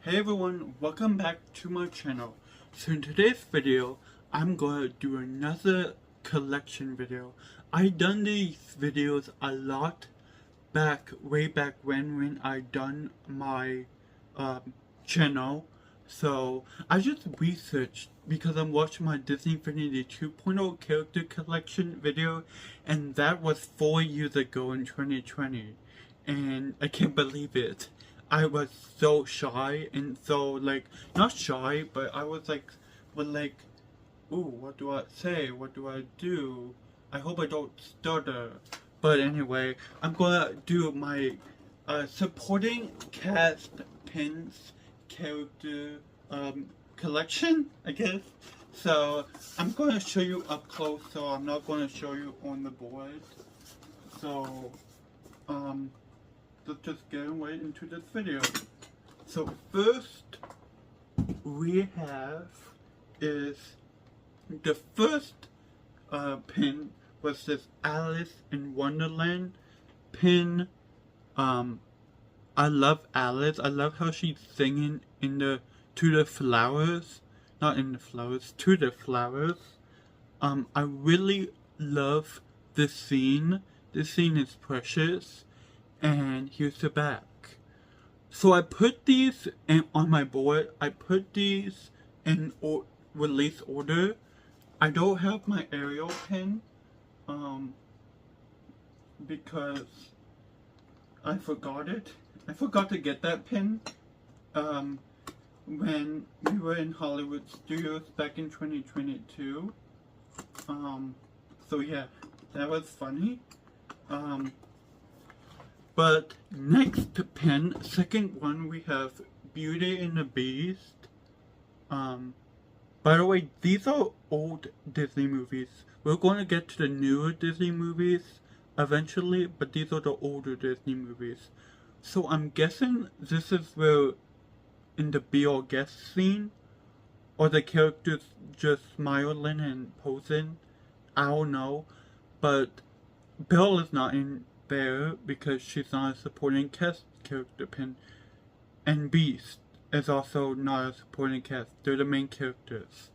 Hey everyone, welcome back to my channel. So in today's video, I'm going to do another collection video. I done these videos a lot way back when I done my channel. So I just researched because I'm watching my Disney Infinity 2.0 character collection video, and that was 4 years ago in 2020, and I can't believe it. I was so shy and so not shy, but I was ooh, what do I say? What do I do? I hope I don't stutter. But anyway, I'm gonna do my supporting cast pins character collection, I guess. So I'm gonna show you up close, so I'm not gonna show you on the board. So let's just get right into this video. So first we have is the first pin was this Alice in Wonderland pin. I love Alice. I love how she's singing to the flowers, not in the flowers, to the flowers. I really love this scene. This scene is precious. And here's the back. So I put these on my board. I put these in release order. I don't have my Ariel pin because I forgot it. I forgot to get that pin when we were in Hollywood Studios back in 2022. So yeah, that was funny. But next pin, second one, we have Beauty and the Beast. By the way, these are old Disney movies. We're going to get to the newer Disney movies eventually, but these are the older Disney movies. So I'm guessing this is where, in the Be All Guest scene, or the characters just smiling and posing. I don't know, but Belle is not in there because she's not a supporting cast character pin, and Beast is also not a supporting cast. They're the main characters,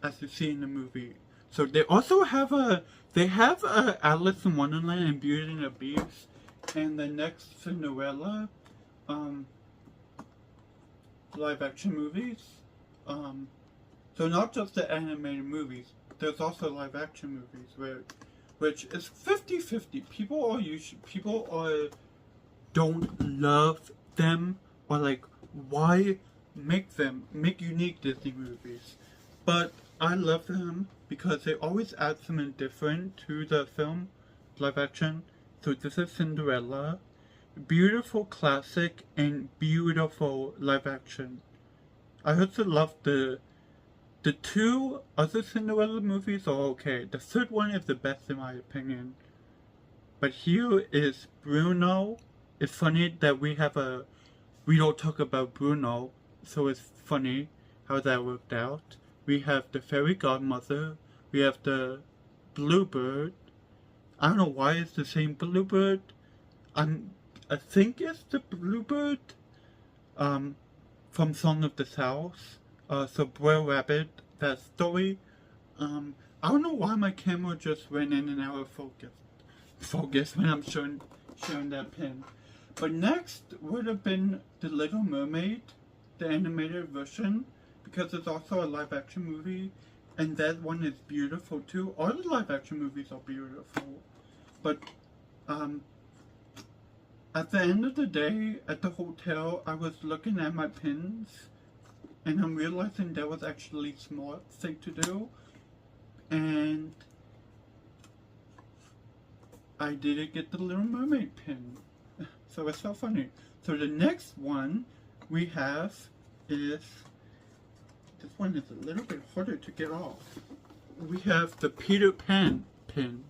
as you see in the movie. So they also have Alice in Wonderland and Beauty and the Beast, and the next Cinderella live action movies. So not just the animated movies, there's also live action movies which is 50-50. People don't love them, or why make unique Disney movies? But I love them because they always add something different to the film, live action. So this is Cinderella, beautiful classic and beautiful live action. I also love the two other Cinderella movies are okay. The third one is the best in my opinion. But here is Bruno. It's funny that we don't talk about Bruno, so it's funny how that worked out. We have the fairy godmother. We have the bluebird. I don't know why it's the same bluebird. I think it's the bluebird from Song of the South. So Brer Rabbit, that story. I don't know why my camera just went in and out of focus when I'm showing that pin. But next would have been The Little Mermaid, the animated version, because it's also a live action movie, and that one is beautiful too. All the live action movies are beautiful. But at the end of the day, at the hotel, I was looking at my pins, and I'm realizing that was actually a smart thing to do. And I didn't get the Little Mermaid pin. So it's so funny. So the next one we have is, this one is a little bit harder to get off. We have the Peter Pan pin.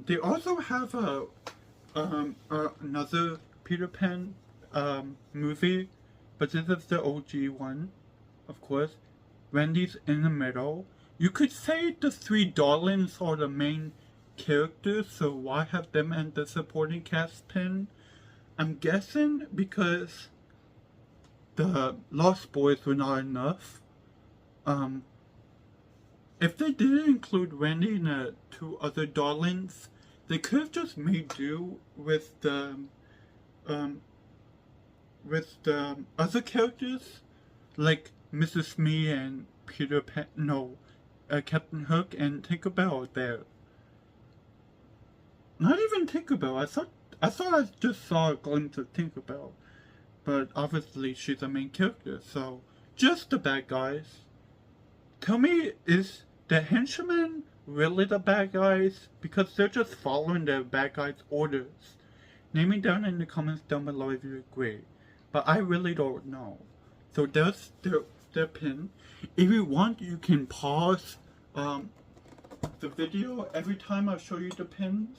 They also have another Peter Pan movie, but this is the OG one, of course. Wendy's in the middle. You could say the three darlings are the main characters, so why have them and the supporting cast pin? I'm guessing because the Lost Boys were not enough. If they didn't include Randy and the two other darlings, they could have just made do with the other characters, like Mrs. Smee and Peter Pan, Captain Hook and Tinkerbell there. Not even Tinkerbell. I thought I just saw a glimpse of Tinkerbell, but obviously she's the main character. So just the bad guys. Tell me, is the henchmen really the bad guys? Because they're just following the bad guys' orders. Name me down in the comments down below if you agree. But I really don't know. So there's their pin. If you want, you can pause the video every time I show you the pins.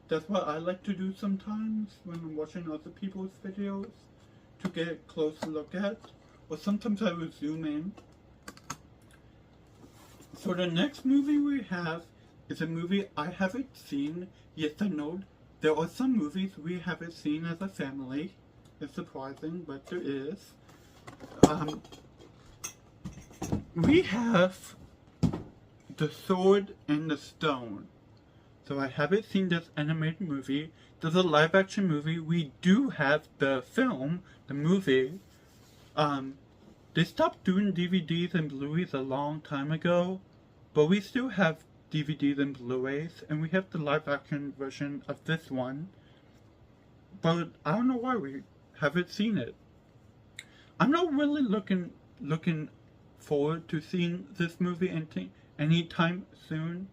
That's what I like to do sometimes when I'm watching other people's videos, to get a closer look at. Or sometimes I will zoom in. So the next movie we have is a movie I haven't seen. Yes, I know there are some movies we haven't seen as a family. It's surprising, but there is. We have The Sword and the Stone. So I haven't seen this animated movie. There's a live action movie. We do have the film, the movie. They stopped doing DVDs and Blu-rays a long time ago, but we still have DVDs and Blu-rays, and we have the live action version of this one. But I don't know why we haven't seen it. I'm not really looking forward to seeing this movie anytime soon.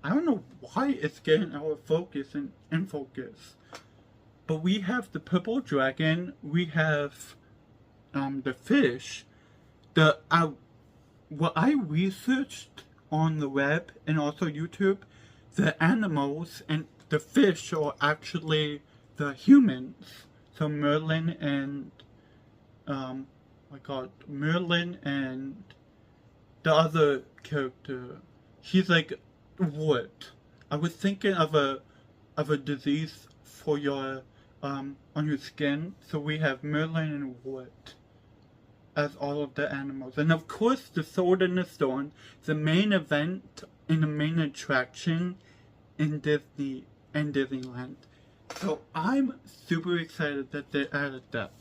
I don't know why it's getting our focus and in focus. But we have the purple dragon, we have the fish. What I researched on the web and also YouTube, the animals and the fish are actually the humans. So Merlin and Merlin and the other character, he's like wood. I was thinking of a disease for your on your skin. So we have Merlin and wood as all of the animals, and of course the Sword and the Stone, the main event and the main attraction in Disney and Disneyland. So I'm super excited that they added that.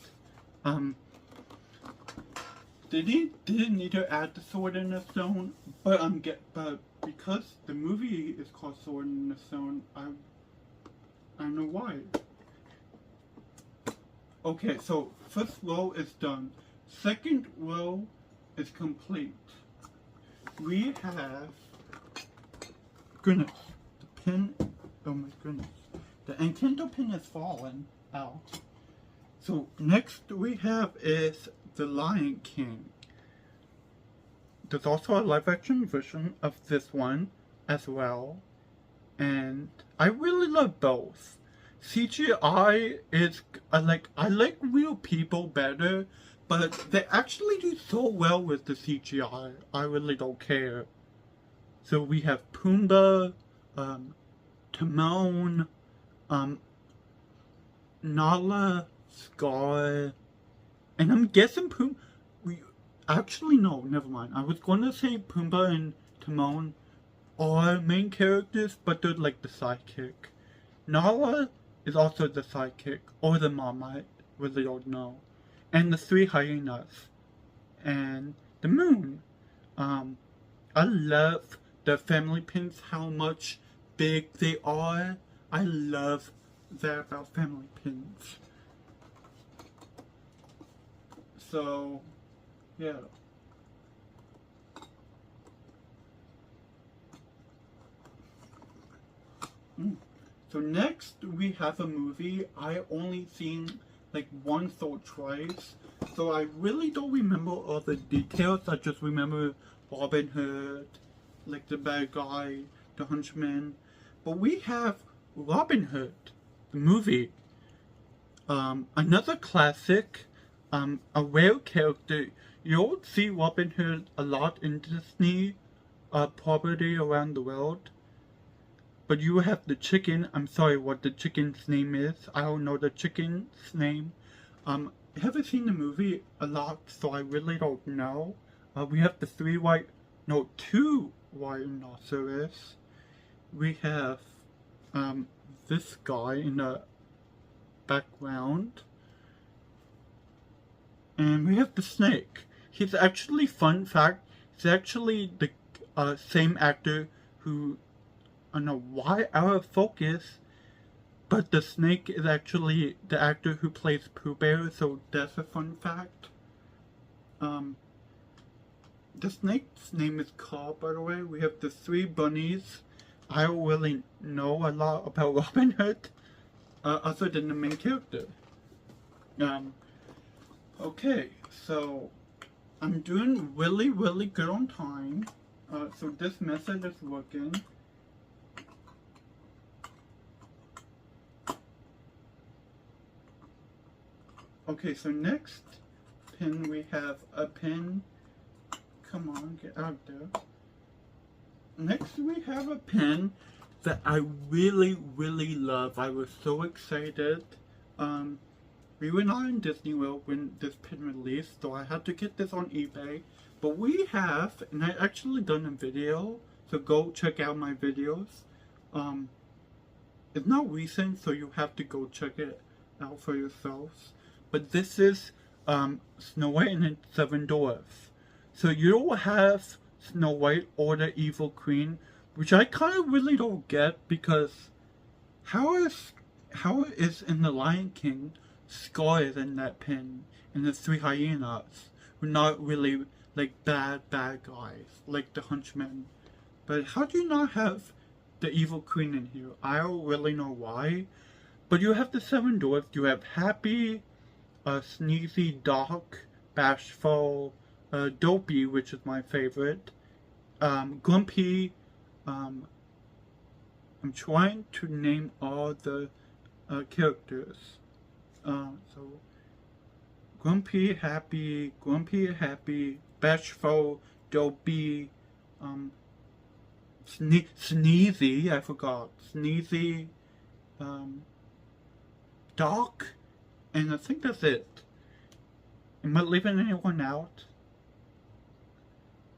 They didn't need to add the Sword and the Stone, but because the movie is called Sword and the Stone, I don't know why. Okay, so first row is done. Second row is complete. We have, goodness, the pin, oh my goodness, the Nintendo pin has fallen out. So next we have is The Lion King. There's also a live action version of this one as well, and I really love both. CGI is, I like real people better, but they actually do so well with the CGI, I really don't care. So we have Pumbaa, Timon, Nala, Scar, and I'm guessing actually no, never mind. I was going to say Pumbaa and Timon are main characters, but they're like the sidekick. Nala is also the sidekick, or the mom, I really don't know. And the three hyenas. And the moon. I love the family pins, how much big they are. I love that about family pins. So, yeah. So next we have a movie I only seen like once or twice, so I really don't remember all the details. I just remember Robin Hood, like the bad guy, the henchman. But we have Robin Hood, the movie. Another classic, a rare character. You don't see Robin Hood a lot in Disney property around the world. But you have the chicken. I'm sorry what the chicken's name is. I don't know the chicken's name. I haven't seen the movie a lot, so I really don't know. We have the two white rhinoceros. We have this guy in the background, and we have the snake. He's actually, fun fact, he's actually the same actor who, I don't know why out of focus, but the snake is actually the actor who plays Pooh Bear, so that's a fun fact. The snake's name is Carl, by the way. We have the three bunnies. I don't really know a lot about Robin Hood, other than the main character. Okay, so I'm doing really, really good on time. So this method is working. Okay, so next pin we have a pin. Come on, get out there. Next we have a pin that I really, really love. I was so excited. We were not in Disney World when this pin released, so I had to get this on eBay. But we have, and I actually done a video, so go check out my videos. It's not recent, so you have to go check it out for yourselves. But this is Snow White and the Seven Dwarfs. So you don't have Snow White or the Evil Queen, which I kind of really don't get, because how is in The Lion King Scar is in that pin, and the three hyenas who are not really like bad guys like the Huntsman, but how do you not have the Evil Queen in here? I don't really know why. But you have the Seven Dwarfs. You have Happy, Sneezy, Doc, Bashful, Dopey, which is my favorite, Grumpy. I'm trying to name all the characters. So Grumpy, Happy, Bashful, Dopey, Sneezy, I forgot, Sneezy, Doc, and I think that's it. Am I leaving anyone out?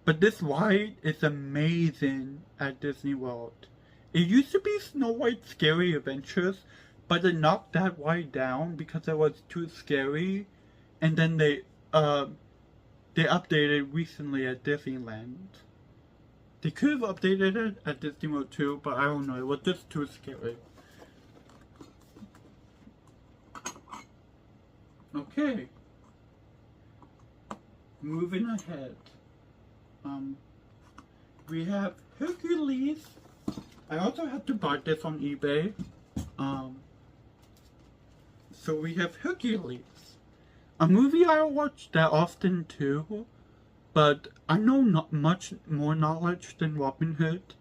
But this ride is amazing at Disney World. It used to be Snow White's Scary Adventures, but they knocked that ride down because it was too scary. And then they updated recently at Disneyland. They could have updated it at Disney World too, but I don't know, it was just too scary. Okay. Moving ahead. We have Hercules. I also had to buy this on eBay. So we have Hercules. A movie I don't watch that often too, but I know not much more knowledge than Robin Hood.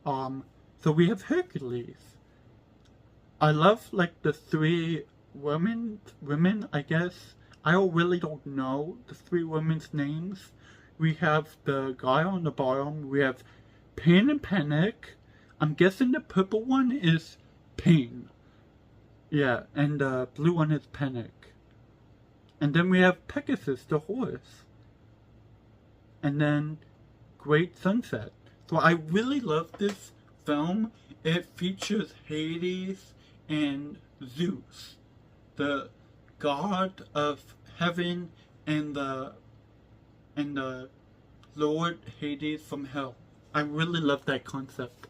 So we have Hercules. I love like the three women, I guess. I really don't know the three women's names. We have the guy on the bottom. We have Pain and Panic. I'm guessing the purple one is Pain. Yeah, and the blue one is Panic. And then we have Pegasus, the horse. And then Great Sunset. So I really love this film. It features Hades and Zeus, the god of heaven, and the Lord Hades from hell. I really love that concept.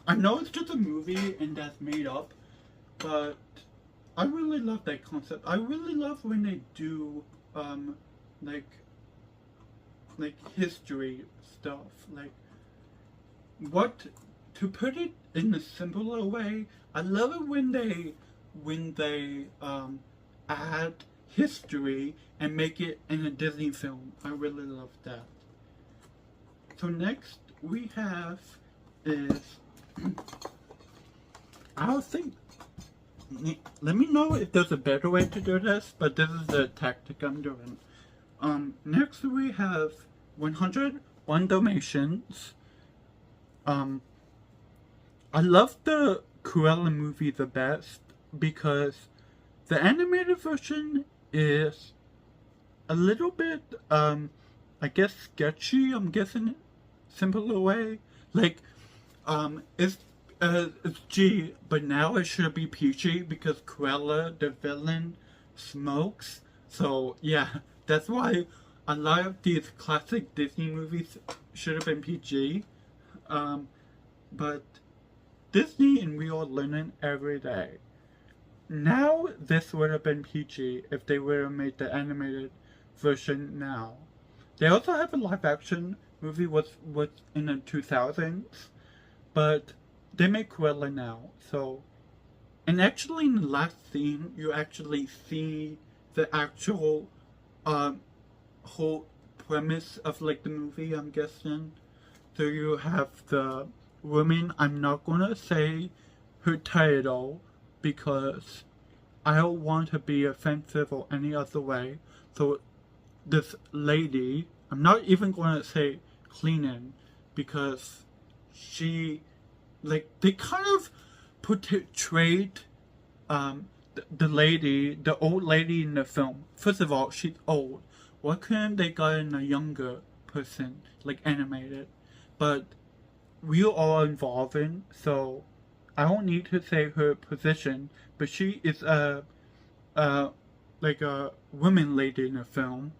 I know it's just a movie and that's made up, but I really love that concept. I really love when they do like history stuff. Like, what, to put it in a simpler way, I love it when they add history and make it in a Disney film. I really love that. So next we have is, I don't think, let me know if there's a better way to do this, but this is the tactic I'm doing. Next we have 101 Dalmatians. I love the Cruella movie the best because the animated version is a little bit, I guess sketchy, I'm guessing, simpler way. Like, it's G, but now it should be PG because Cruella, the villain, smokes. So, yeah, that's why a lot of these classic Disney movies should have been PG. But Disney and we are learning every day. Now, this would have been PG if they would have made the animated version now. They also have a live action movie was in the 2000s, but they make Cruella now. So, and actually in the last scene, you actually see the actual whole premise of like the movie, I'm guessing. So you have the woman, I'm not gonna say her title because I don't want to be offensive or any other way. So this lady, I'm not even gonna say cleaning because she, like, they kind of portrayed the lady, the old lady in the film. First of all, she's old. Why couldn't they gotten a younger person, like animated? But we are involving, so I don't need to say her position, but she is like a woman lady in the film.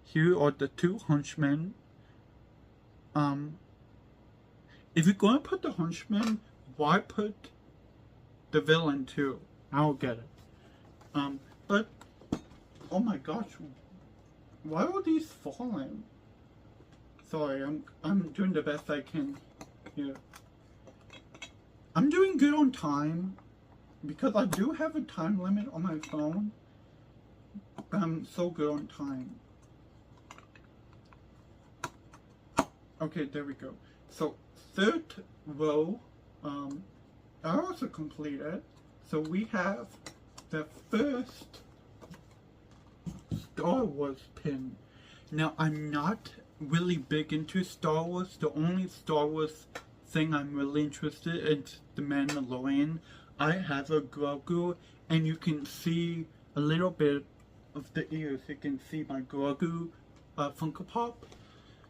Here are the two hunchmen. If you're gonna put the hunchman, why put the villain too? I don't get it. But oh my gosh, why are these falling? Sorry, I'm doing the best I can here. I'm doing good on time because I do have a time limit on my phone. But I'm so good on time. Okay, there we go. So third row, I also completed. So we have the first Star Wars pin. Now I'm not really big into Star Wars. The only Star Wars thing I'm really interested in is The Mandalorian. I have a Grogu, and you can see a little bit of the ears. You can see my Grogu Funko Pop.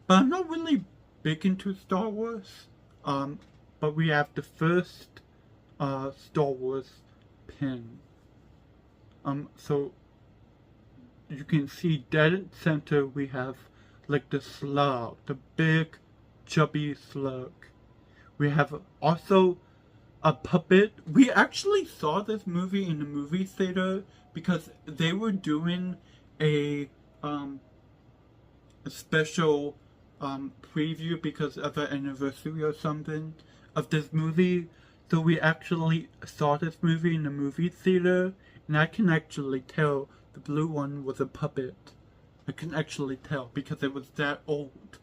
But I'm not really big into Star Wars. But we have the first Star Wars pin. So you can see dead center we have like the slug, the big chubby slug. We have also a puppet. We actually saw this movie in the movie theater because they were doing a special preview because of an anniversary or something of this movie. So we actually saw this movie in the movie theater, and I can actually tell the blue one was a puppet. I can actually tell because it was that old.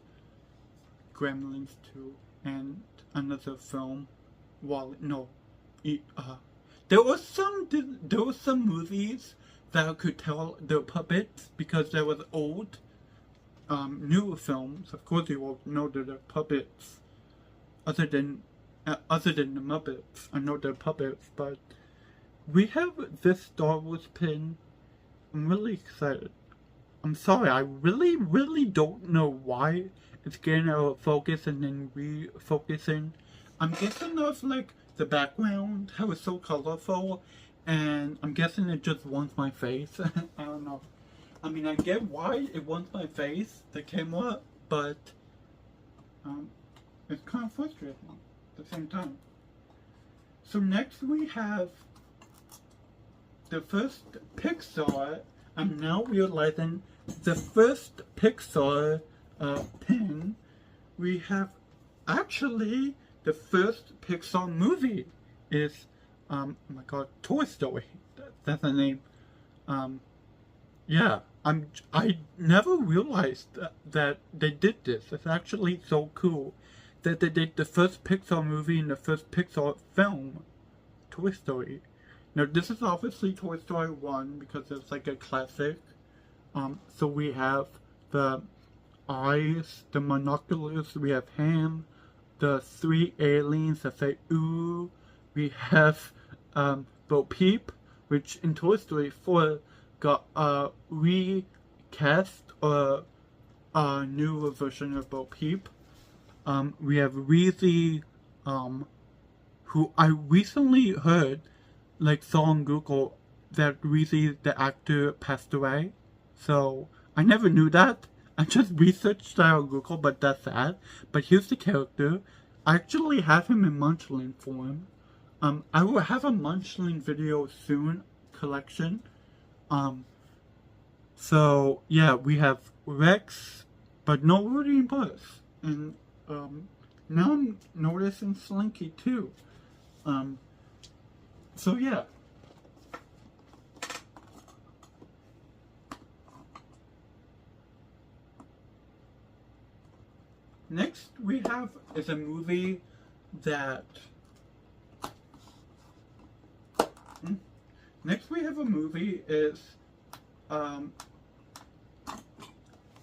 Gremlins 2 and another film. Well, no, there were some movies that I could tell the puppets because they were old. Newer films, of course, you will know that they're puppets. Other than the Muppets, I know they're puppets. But we have this Star Wars pin. I'm really excited. I'm sorry, I really don't know why it's getting out of focus and then refocusing. I'm guessing of like the background, how it's so colorful, and I'm guessing it just wants my face. I don't know. I mean, I get why it wants my face, the camera, but it's kind of frustrating at the same time. So next we have the first Pixar. I'm now realizing the first Pixar pin. We have actually the first Pixar movie is oh my god, Toy Story. That's the name. Yeah, I never realized that they did this. It's actually so cool that they did the first Pixar movie and the first Pixar film, Toy Story. Now this is obviously Toy Story 1 because it's like a classic. So we have the eyes, the monoculars, we have Ham, the three aliens that say ooh, we have Bo Peep, which in Toy Story 4 got recast a newer version of Bo Peep. We have Weezy, who I recently heard, like, saw on Google that Weezy, the actor, passed away. So I never knew that. I just researched that on Google, but that's sad. But here's the character. I actually have him in Munchling form. I will have a Munchling video soon, collection. So yeah, we have Rex, but no Woody and Buzz. And now I'm noticing Slinky too. So yeah. Next we have is a movie that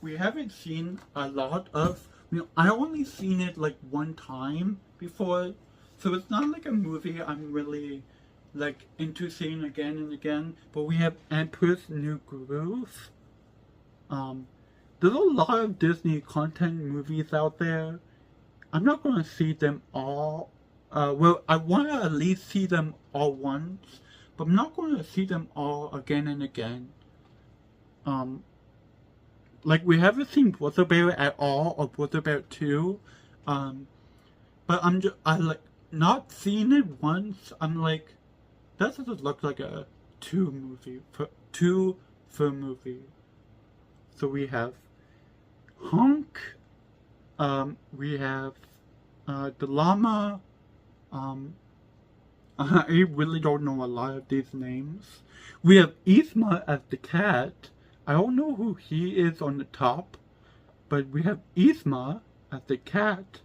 we haven't seen a lot of. I only seen it like one time before, so it's not like a movie I'm really like into seeing again and again. But we have Emperor's New Groove. There's a lot of Disney content movies out there. I'm not going to see them all. Well, I want to at least see them all once, but I'm not going to see them all again and again. Like, we haven't seen Brother Bear at all, or Brother Bear 2. But I like, not seeing it once, I'm like, that doesn't look like a two film movie. So we have Honk, we have the llama. I really don't know a lot of these names. We have Yzma as the cat. I don't know who he is on the top, but we have Yzma as the cat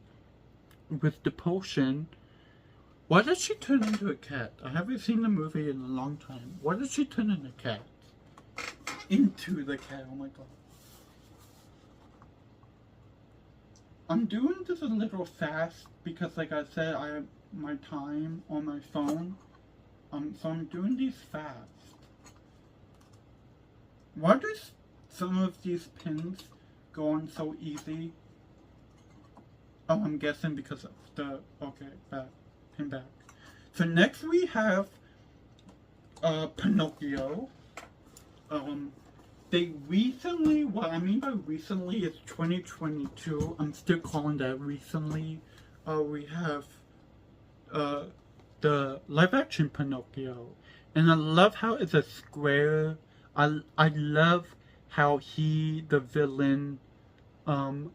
with the potion. Why did she turn into a cat? I haven't seen the movie in a long time. Why did she turn into a cat? Into the cat, oh my god. I'm doing this a little fast because, like I said, I have my time on my phone. So I'm doing these fast. Why do some of these pins go on so easy? Oh, I'm guessing because of the, okay, pin back. So next we have Pinocchio. They recently, what I mean by recently is 2022. I'm still calling that recently. We have the live action Pinocchio. And I love how it's a square. I love how the villain, the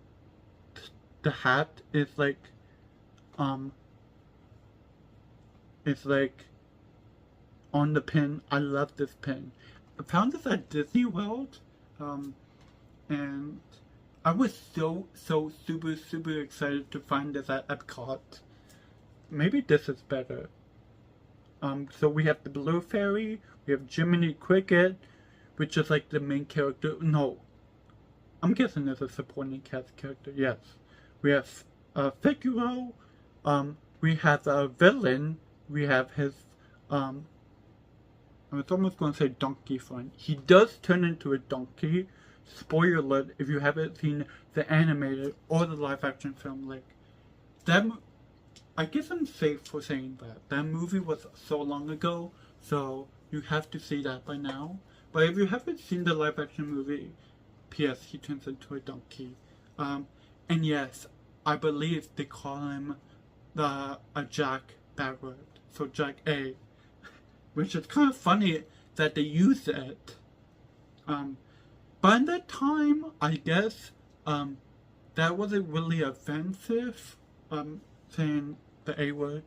hat is like, it's like on the pin. I love this pin. I found this at Disney World, and I was so super excited to find this at Epcot. Maybe this is better. So we have the Blue Fairy, we have Jiminy Cricket, which is like the main character. No, I'm guessing there's a supporting cast character. Yes, we have Figaro. We have a villain. We have his I was almost going to say donkey friend. He does turn into a donkey. Spoiler alert if you haven't seen the animated or the live action film. Like, that, I guess I'm safe for saying that. That movie was so long ago, so you have to see that by now. But if you haven't seen the live action movie, P.S. he turns into a donkey. And yes, I believe they call him a Jack backward. So Jack A. Which is kind of funny that they use it. But in that time, I guess, that wasn't really offensive, saying the A word.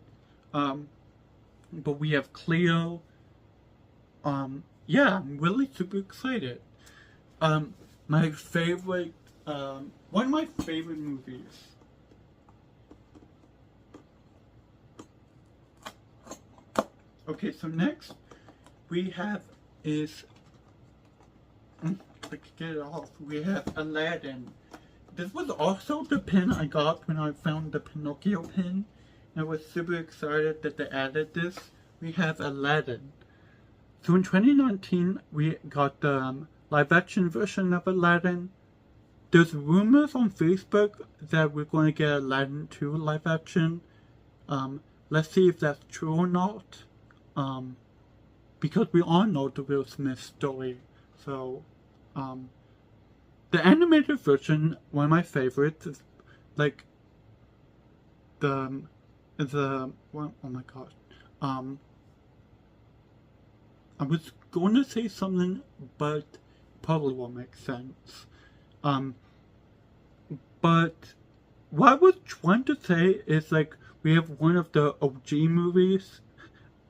But we have Cleo. Yeah, I'm really super excited. My favorite, one of my favorite movies. Okay, so next we have is, I can get it off, we have Aladdin. This was also the pin I got when I found the Pinocchio pin. I was super excited that they added this. We have Aladdin. So in 2019, we got the live action version of Aladdin. There's rumors on Facebook that we're going to get Aladdin 2 live action. Let's see if that's true or not. Because we all know the Will Smith story. So, the animated version, one of my favorites, is like oh my god. I was going to say something, but probably won't make sense. But what I was trying to say is like we have one of the OG movies.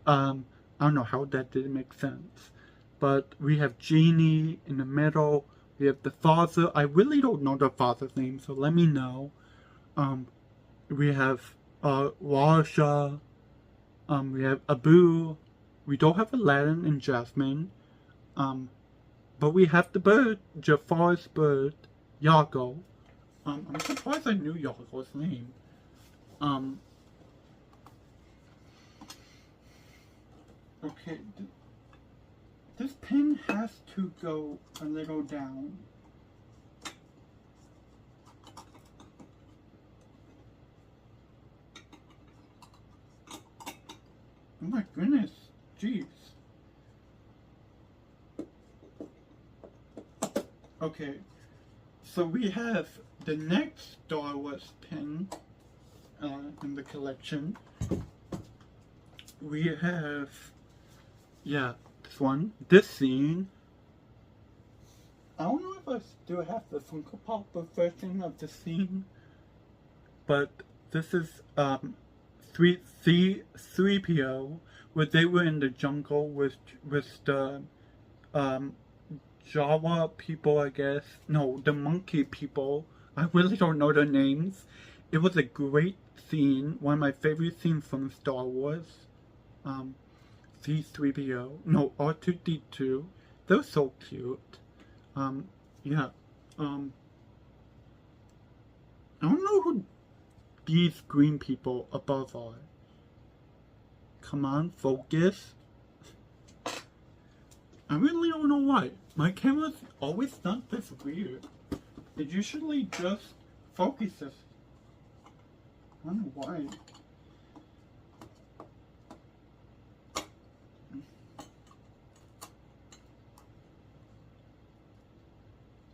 I don't know how that didn't make sense. But we have Genie in the middle. We have the father. I really don't know the father's name, so let me know. We have Raja. We have Abu. We don't have Aladdin and Jasmine. But we have the bird, Jafar's bird, Yago. I'm surprised I knew Yago's name. Okay, this pen has to go a little down. Oh my goodness, jeez. Okay, so we have the next Star Wars pen in the collection. We have, this one, this scene. I don't know if I still have the Funko Pop version of the scene, but this is 3PO, where they were in the jungle with the Jawa people, I guess. No, the monkey people. I really don't know their names. It was a great scene, one of my favorite scenes from Star Wars. C3PO, no, R2D2. They're so cute. I don't know who these green people above are. Come on, focus. I really don't know why. My camera's always not this weird. It usually just focuses. I don't know why.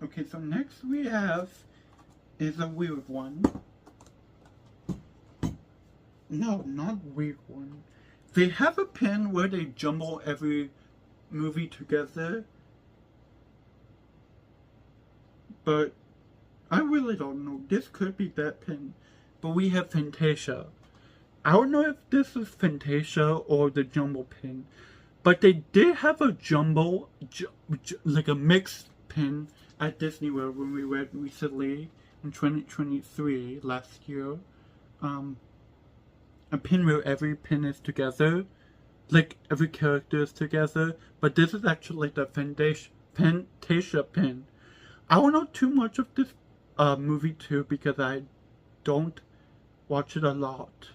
Okay, so next we have is a weird one. No, not weird one. They have a pen where they jumble every movie together. But I really don't know. This could be that pen. But we have Fantasia. I don't know if this is Fantasia or the jumble pen. But they did have a jumble, like a mixed pen at Disney World when we went recently in 2023, last year. A pin where every pin is together, like every character is together, but this is actually the Fantasia pin. I don't know too much of this movie too because I don't watch it a lot,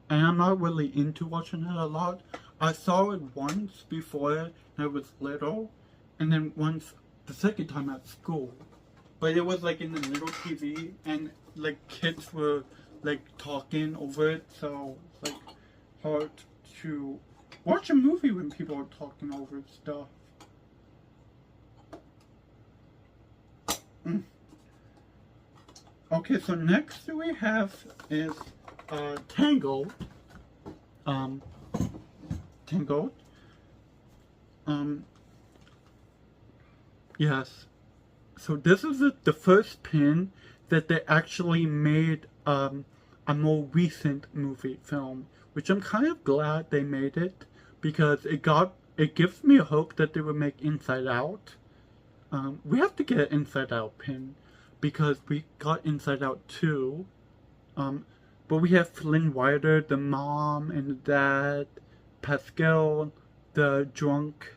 and I'm not really into watching it a lot. I saw it once before when I was little, and then once the second time at school, but it was like in the little TV, and like kids were like talking over it, so it's like hard to watch a movie when people are talking over stuff. Okay, so next we have is Tangled. Tangled. Yes. So this is the first pin that they actually made a more recent film, which I'm kind of glad they made it because it gives me a hope that they will make Inside Out. We have to get an Inside Out pin because we got Inside Out 2. But we have Flynn Rider, the mom and the dad, Pascal, the drunk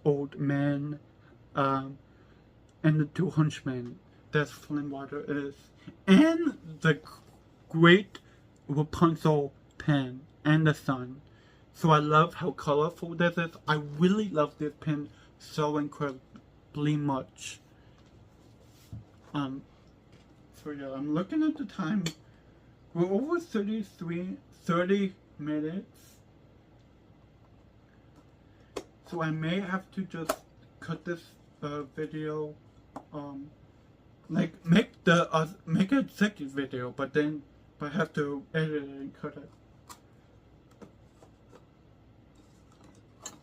old man, and the two hunchmen. That's Flynn Rider is, and the great Rapunzel pen and the sun. So I love how colorful this is. I really love this pin so incredibly much. So yeah, I'm looking at the time. We're over 30 minutes. So I may have to just cut this video, like make a second video, but I have to edit it and cut it.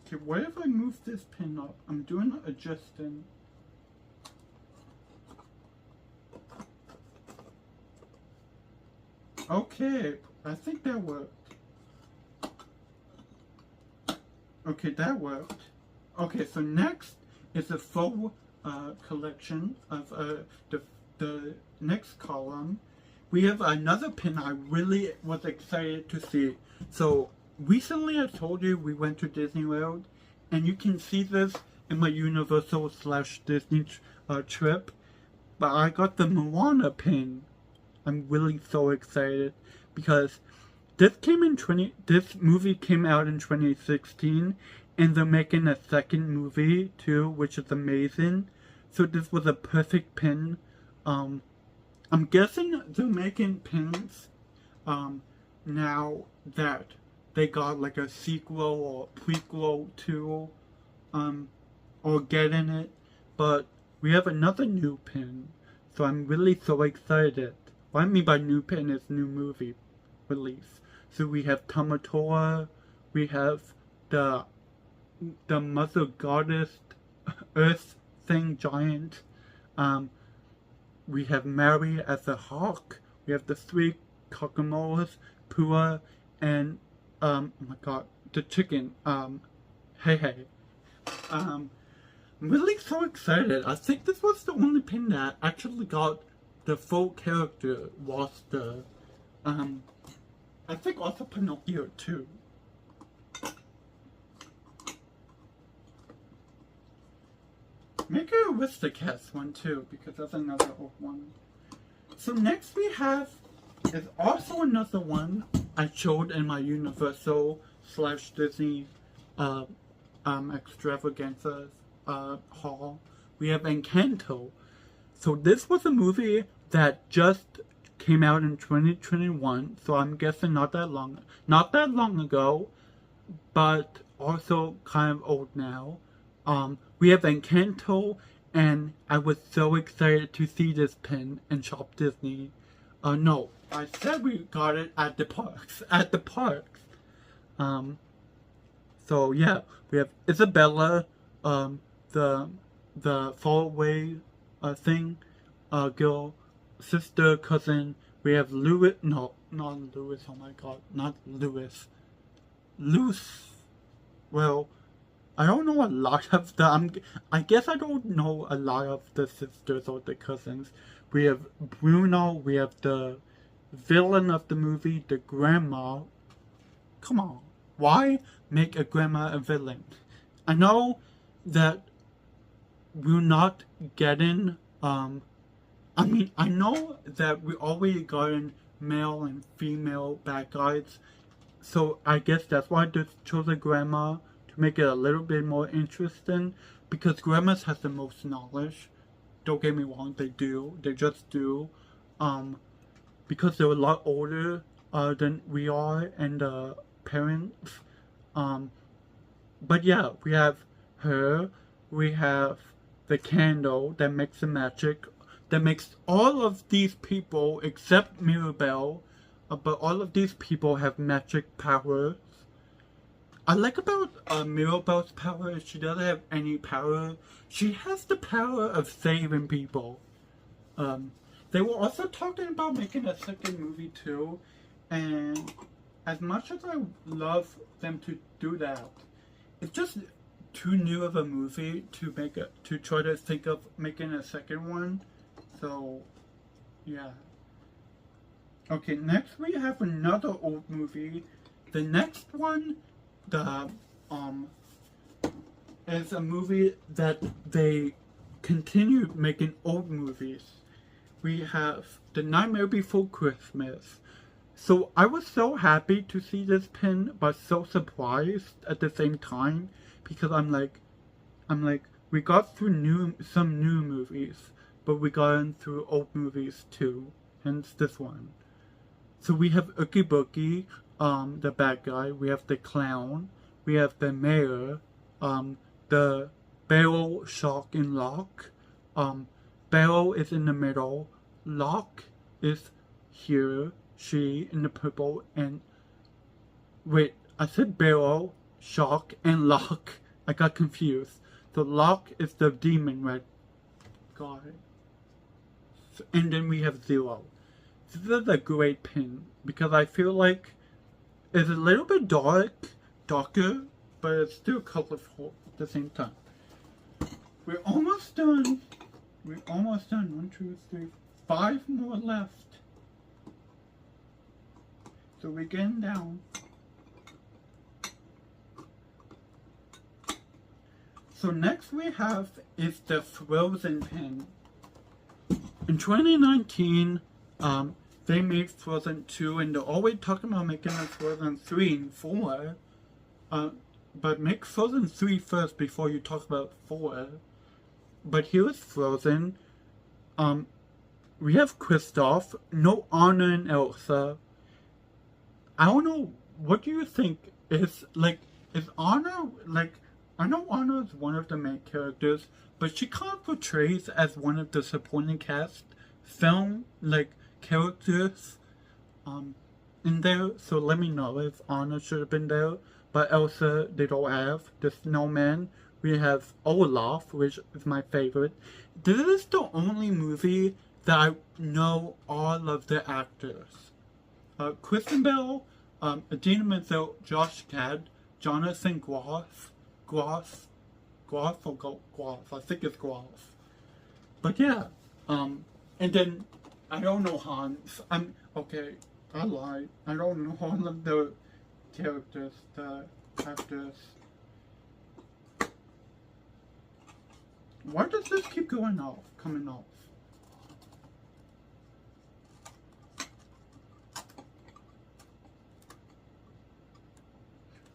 Okay, what if I move this pin up? I'm doing adjusting. Okay, I think that worked. Okay, that worked. Okay, so next is a full collection of the next column. We have another pin I really was excited to see. So recently I told you we went to Disney World, and you can see this in my Universal/Disney trip. But I got the Moana pin. I'm really so excited because this movie came out in 2016, and they're making a second movie too, which is amazing. So this was a perfect pin. I'm guessing they're making pins now that they got like a sequel or prequel to or getting it. But we have another new pin, so I'm really so excited. What I mean by new pin is new movie release. So we have Tamatoa, we have the Mother Goddess Earth thing giant. We have Mary as a hawk. We have the three Kokomoas, Pua, and oh my god, the chicken. Hey. I'm really so excited. I think this was the only pin that actually got the full character. Was the I think also Pinocchio too. Make a Aristocats one too, because that's another old one. So next we have is also another one I showed in my Universal/Disney extravaganza haul. We have Encanto. So this was a movie that just came out in 2021, so I'm guessing not that long ago, but also kind of old now. We have Encanto, and I was so excited to see this pin in Shop Disney. No, I said we got it at the parks. So yeah, we have Isabella, the faraway thing, girl, sister, cousin. We have Louis. No, not Louis. Oh my god, not Louis. Luce. Well, I don't know a lot of the. I guess I don't know a lot of the sisters or the cousins. We have Bruno. We have the villain of the movie, the grandma. Come on, why make a grandma a villain? I know that we're not getting. I know that we already gotten male and female bad guys, so I guess that's why they chose a grandma, to make it a little bit more interesting, because grandmas has the most knowledge. Don't get me wrong, they just do, because they're a lot older than we are, and parents, but yeah, we have her, we have the candle that makes the magic, that makes all of these people, except Mirabel, but all of these people have magic powers. I like about Mirabel's power is she doesn't have any power. She has the power of saving people. They were also talking about making a second movie too, and as much as I love them to do that, it's just too new of a movie to try to think of making a second one. So, yeah. Okay, next we have another old movie. The next one, is a movie that they continued making old movies. We have The Nightmare Before Christmas. So I was so happy to see this pin, but so surprised at the same time because I'm like, we got through some new movies, but we got through old movies too. Hence this one. So we have Oogie Boogie, the bad guy. We have the clown. We have the mayor. The Barrel, Shock, and Lock. Barrel is in the middle. Lock is here. She in the purple, and wait, I said Barrel, Shock, and Lock. I got confused. The Lock is the demon red guy. And then we have Zero. This is a great pin because I feel like it's a little bit darker, but it's still colorful at the same time. We're almost done. We're almost done. 1, 2, 3, 5 more left. So we're getting down. So next we have is the Frozen pin. In 2019, they made Frozen 2, and they're always talking about making a Frozen 3 and 4. But make Frozen 3 first before you talk about 4. But here is Frozen. We have Kristoff, no Anna and Elsa. I don't know, what do you think? Is Anna, I know Anna is one of the main characters, but she kind of portrays as one of the supporting cast film, characters, in there. So let me know if Anna should have been there. But Elsa, they don't have. The Snowman, we have Olaf, which is my favorite. This is the only movie that I know all of the actors. Kristen Bell, Idina Menzel, Josh Gad, Jonathan Groff, I think it's Groff. But yeah, and then, I don't know Hans, I lied, I don't know all of the characters, the actors. Why does this keep coming off?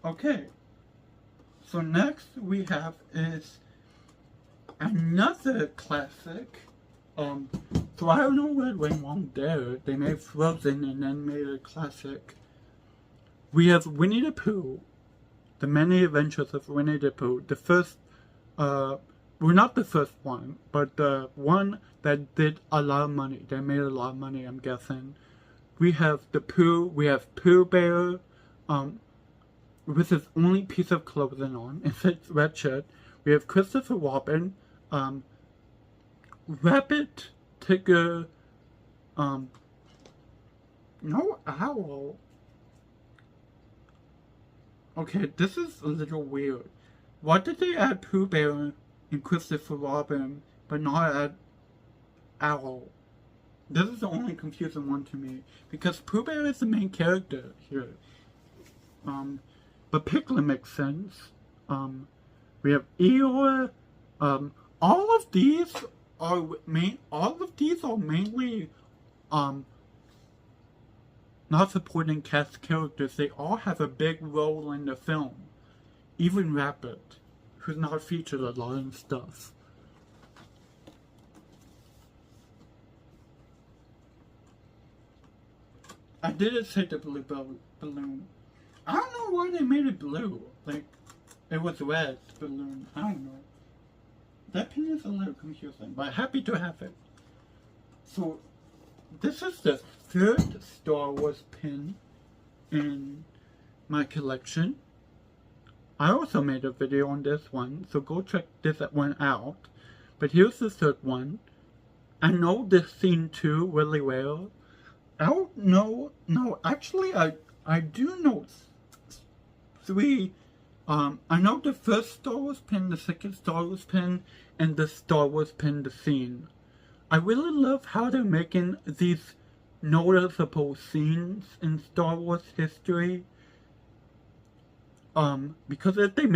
Okay, so next we have is another classic. So I don't know what went wrong there. They made Frozen and then made a classic. We have Winnie the Pooh, The Many Adventures of Winnie the Pooh. The first, well, not the first one, but the one that did a lot of money. They made a lot of money, I'm guessing. We have the Pooh. We have Pooh Bear, with his only piece of clothing on, it's a red shirt. We have Christopher Robin, Rabbit, Tigger, no owl. Okay, this is a little weird. Why did they add Pooh Bear and Christopher Robin, but not add owl? This is the only confusing one to me, because Pooh Bear is the main character here. But Piglet makes sense. We have Eeyore. All of these are mainly not supporting cast characters. They all have a big role in the film. Even Rabbit, who's not featured a lot in stuff. I didn't say the blue balloon. I don't know why they made it blue. It was red balloon. I don't know. That pin is a little confusing, but happy to have it. So, this is the third Star Wars pin in my collection. I also made a video on this one, so go check this one out. But here's the third one. I know this scene too really well. I don't know. No, actually, I do know 3. I know the first Star Wars pin, the second Star Wars pin, and the Star Wars pin, the scene. I really love how they're making these noticeable scenes in Star Wars history. Because if they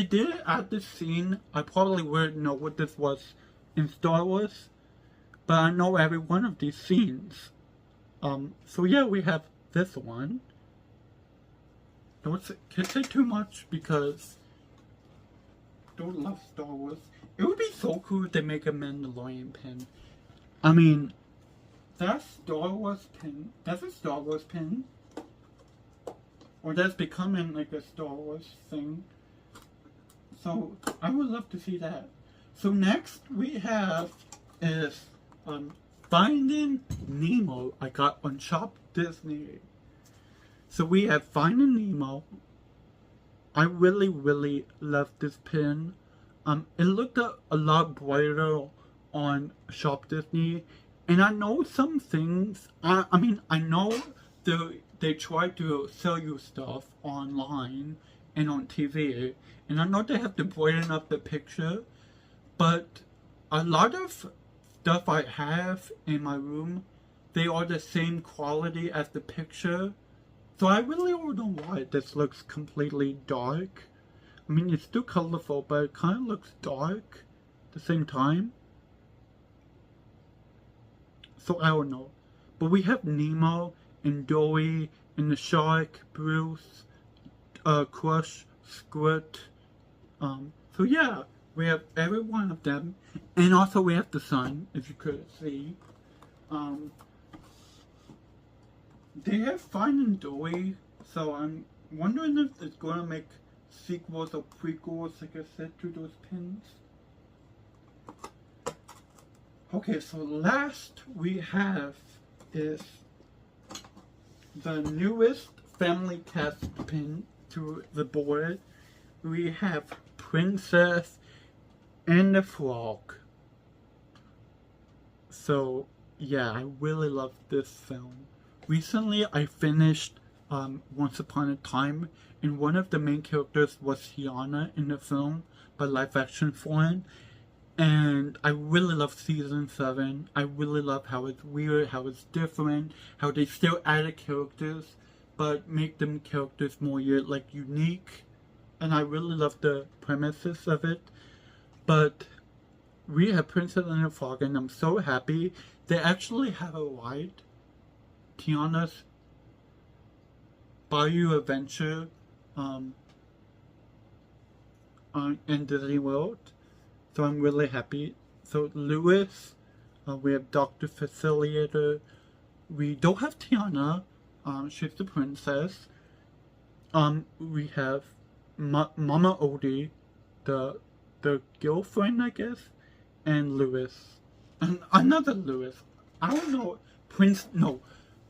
didn't add this scene, I probably wouldn't know what this was in Star Wars. But I know every one of these scenes. So yeah, we have this one. Can't say too much because don't love Star Wars. It would be so cool if they make a Mandalorian pin. I mean, that's Star Wars pin. That's a Star Wars pin. Or that's becoming like a Star Wars thing. So I would love to see that. So next we have is Finding Nemo. I got on Shop Disney. So we have Finding Nemo. I really love this pin. It looked a lot brighter on Shop Disney, and I know some things. I mean, I know they try to sell you stuff online and on TV, and I know they have to brighten up the picture, but a lot of stuff I have in my room, they are the same quality as the picture. So I really don't know why this looks completely dark. I mean, it's still colorful, but it kind of looks dark at the same time. So I don't know. But we have Nemo and Dory and the shark, Bruce, Crush, Squirt. So yeah, we have every one of them. And also we have the sun, if you could see. They have Finding Dory, so I'm wondering if it's going to make sequels or prequels, like I said, to those pins. Okay, so last we have is the newest family cast pin to the board. We have Princess and the Frog. So yeah, I really love this film. Recently, I finished Once Upon a Time, and one of the main characters was Tiana in the film by live action form. And I really love season 7. I really love how it's weird, how it's different, how they still added characters, but make them characters more like unique. And I really love the premises of it. But we have Princess and the Frog, and I'm so happy they actually have a ride. Tiana's Bayou Adventure in Disney World. So I'm really happy. So Lewis, we have Dr. Facilitator. We don't have Tiana. She's the princess. We have Mama Odie, the girlfriend, I guess, and Lewis. And another Lewis. I don't know.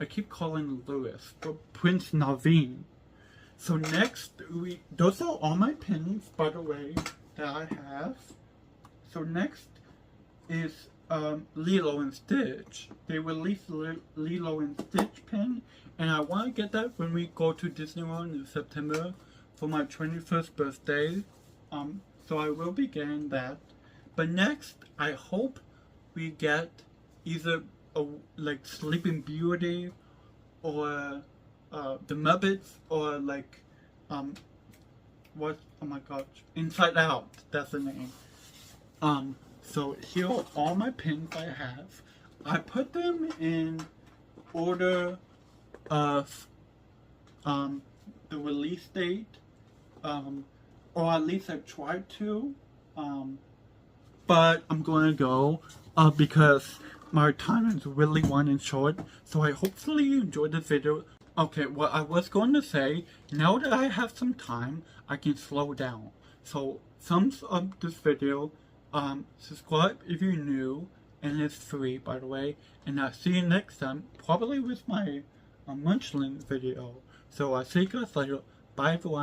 I keep calling Lewis, but Prince Naveen. So next, those are all my pins, by the way, that I have. So next is Lilo and Stitch. They released Lilo and Stitch pin, and I want to get that when we go to Disney World in September for my 21st birthday. So I will be getting that. But next, I hope we get either like Sleeping Beauty or the Muppets or like oh my gosh, Inside Out, that's the name. So here are all my pins I have. I put them in order of the release date, or at least I tried to, but I'm gonna go because my time is really running short, so I hopefully you enjoyed this video. Okay, what I was going to say, now that I have some time, I can slow down. So, thumbs up this video, subscribe if you're new, and it's free, by the way, and I'll see you next time, probably with my Munchling video. So, I'll see you guys later. Bye everyone.